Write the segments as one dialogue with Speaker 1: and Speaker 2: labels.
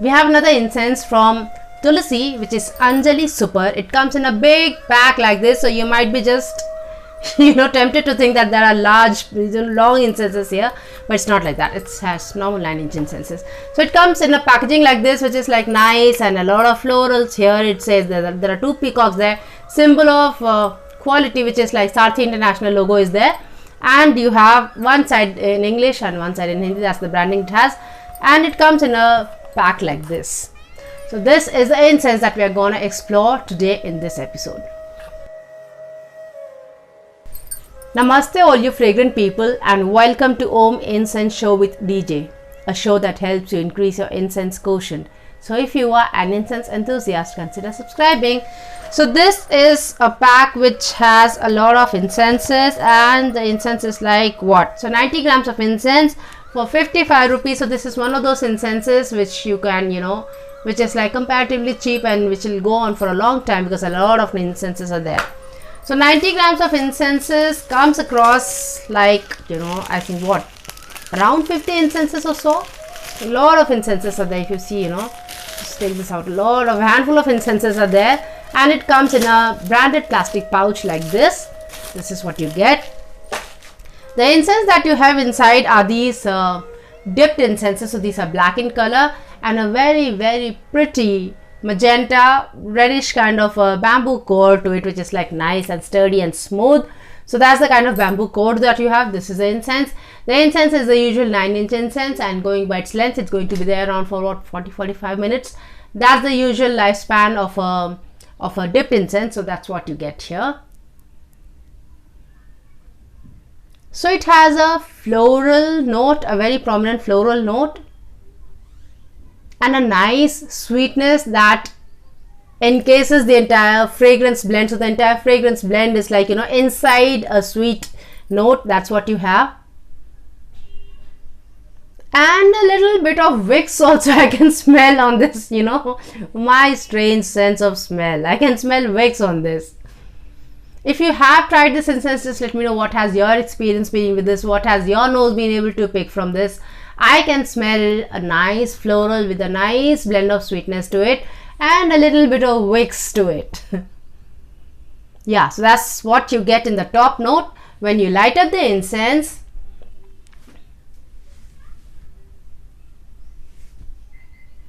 Speaker 1: We have another incense from Tulasi, which is Anjali Super. It comes in a big pack like this, so you might be just tempted to think that there are large, long incenses here, but it's not like that. It has normal 9-inch incenses. So it comes in a packaging like this, which is like nice, and a lot of florals here. It says there are 2 peacocks there, symbol of quality, which is like Sarthi International logo is there, and you have one side in English and one side in Hindi. That's the branding it has, and it comes in a pack like this. So this is the incense that we are going to explore today in this episode. Namaste all you fragrant people, and welcome to Om Incense Show with DJ, a show that helps you increase your incense quotient. So if you are an incense enthusiast, consider subscribing. So this is a pack which has a lot of incenses, and the incense is like what? So 90 grams of incense for 55 rupees. So this is one of those incenses which you can, which is like comparatively cheap and which will go on for a long time because a lot of incenses are there. So 90 grams of incenses comes across like, I think what, around 50 incenses or so. A lot of incenses are there. If you see, just take this out, a handful of incenses are there, and it comes in a branded plastic pouch like this. This is what you get. The incense that you have inside are these dipped incenses. So these are black in color and a very, very pretty magenta reddish kind of a bamboo core to it, which is like nice and sturdy and smooth. So that's the kind of bamboo core that you have. This is the incense. The incense is the usual 9-inch incense, and going by its length, it's going to be there around for what, 40-45 minutes. That's the usual lifespan of a dipped incense. So that's what you get here. So it has a floral note, a very prominent floral note, and a nice sweetness that encases the entire fragrance blend. So the entire fragrance blend is like, inside a sweet note. That's what you have. And a little bit of Vicks also I can smell on this, my strange sense of smell. I can smell Vicks on this. If you have tried this incense, just let me know what has your experience been with this. What has your nose been able to pick from this? I can smell a nice floral with a nice blend of sweetness to it and a little bit of Vicks to it. Yeah, so that's what you get in the top note when you light up the incense.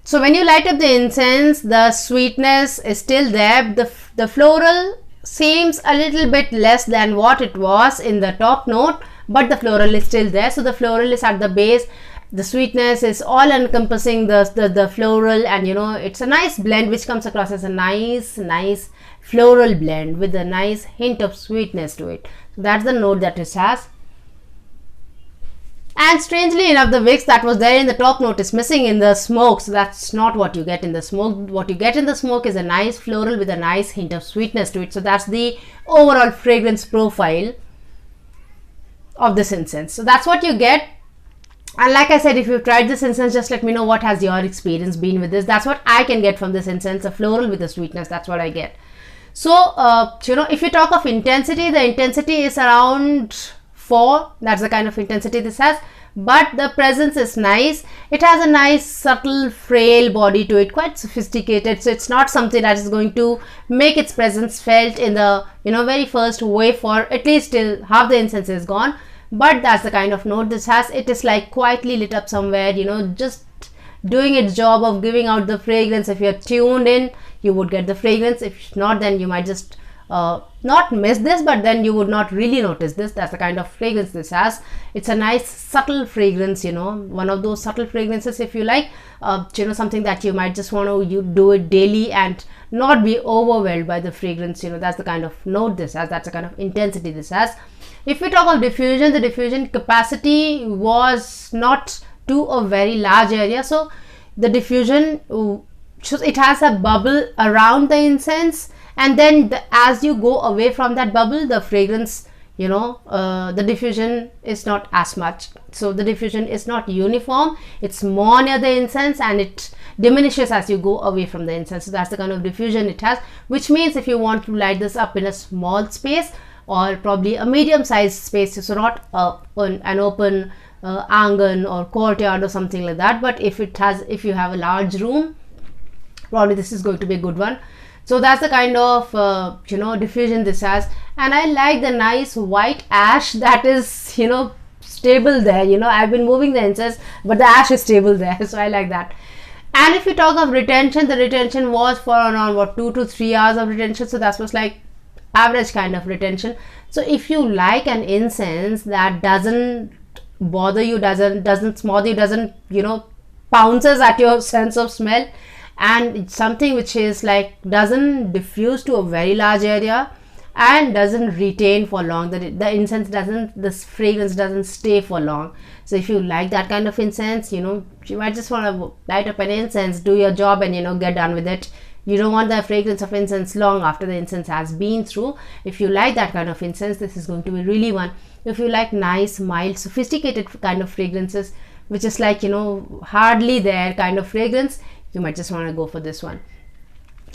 Speaker 1: So when you light up the incense, the sweetness is still there. The floral seems a little bit less than what it was in the top note, but the floral is still there. So the floral is at the base. The sweetness is all encompassing the floral, and it's a nice blend which comes across as a nice floral blend with a nice hint of sweetness to it. So that's the note that it has. And strangely enough, the Vicks that was there in the top note is missing in the smoke. So that's not what you get in the smoke. What you get in the smoke is a nice floral with a nice hint of sweetness to it. So that's the overall fragrance profile of this incense. So that's what you get. And like I said, if you've tried this incense, just let me know what has your experience been with this. That's what I can get from this incense, a floral with a sweetness. That's what I get. So, if you talk of intensity, the intensity is around 4. That's the kind of intensity this has. But the presence is nice. It has a nice, subtle, frail body to it, quite sophisticated. So it's not something that is going to make its presence felt in the, very first wave for at least till half the incense is gone. But that's the kind of note this has. It is like quietly lit up somewhere, just doing its job of giving out the fragrance. If you're tuned in, you would get the fragrance. If not, then you might just not miss this, but then you would not really notice this. That's the kind of fragrance this has. It's a nice subtle fragrance, one of those subtle fragrances, if you like, something that you might just want to do it daily and not be overwhelmed by the fragrance. That's the kind of note this has. That's the kind of intensity this has. If we talk of diffusion, the diffusion capacity was not to a very large area. So the diffusion, it has a bubble around the incense, and then as you go away from that bubble, the fragrance, the diffusion is not as much. So the diffusion is not uniform. It's more near the incense, and it diminishes as you go away from the incense. So that's the kind of diffusion it has, which means if you want to light this up in a small space or probably a medium sized space, so not an open angan or courtyard or something like that. But if you have a large room, probably this is going to be a good one. So that's the kind of diffusion this has. And I like the nice white ash that is stable there. I've been moving the incense, but the ash is stable there. So I like that. And if you talk of retention, the retention was for around 2 to 3 hours of retention. So that was like average kind of retention. So if you like an incense that doesn't bother you, doesn't smother you, doesn't pounces at your sense of smell, and it's something which is like doesn't diffuse to a very large area and doesn't retain for long, the incense this fragrance doesn't stay for long. So if you like that kind of incense, you might just want to light up an incense, do your job, and get done with it. You don't want the fragrance of incense long after the incense has been through. If you like that kind of incense, this is going to be really one. If you like nice, mild, sophisticated kind of fragrances, which is like hardly there kind of fragrance, you might just want to go for this one.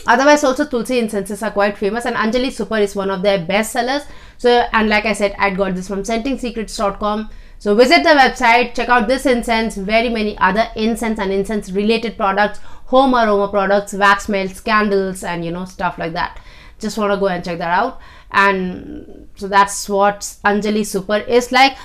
Speaker 1: Otherwise also Tulsi incenses are quite famous, and Anjali Super is one of their best sellers. So, and like I said, I got this from scentingsecrets.com. So visit the website, check out this incense, very many other incense and incense related products, home aroma products, wax melts, candles, and stuff like that. Just want to go and check that out. And so that's what Anjali Super is like.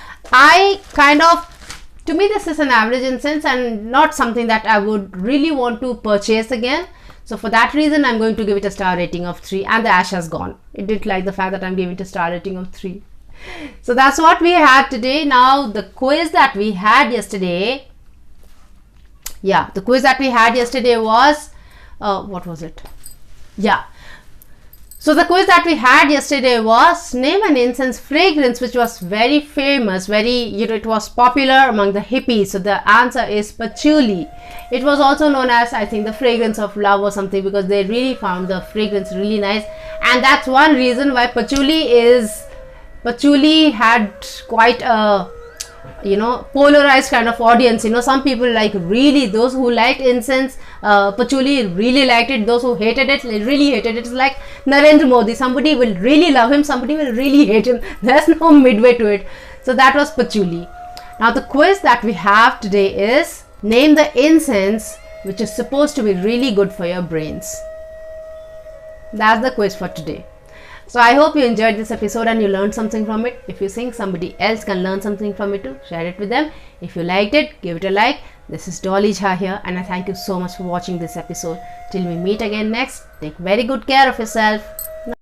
Speaker 1: To me this is an average incense and not something that I would really want to purchase again. So for that reason, I'm going to give it a star rating of 3, and the ash has gone. It didn't like the fact that I'm giving it a star rating of 3. So that's what we had today. Now the quiz that we had yesterday, was, what was it? Yeah. So the quiz that we had yesterday was name an incense fragrance which was very famous, it was popular among the hippies. So the answer is patchouli. It was also known as, I think, the fragrance of love or something, because they really found the fragrance really nice. And that's one reason why patchouli had quite a polarized kind of audience. Some people like really, those who liked incense, patchouli really liked it. Those who hated it really hated it. It's like Narendra Modi, somebody will really love him, somebody will really hate him. There's no midway to it. So that was patchouli. Now the quiz that we have today is name the incense which is supposed to be really good for your brains. That's the quiz for today. So I hope you enjoyed this episode and you learned something from it. If you think somebody else can learn something from it too, share it with them. If you liked it, give it a like. This is Dolly Jha here, and I thank you so much for watching this episode. Till we meet again next, take very good care of yourself.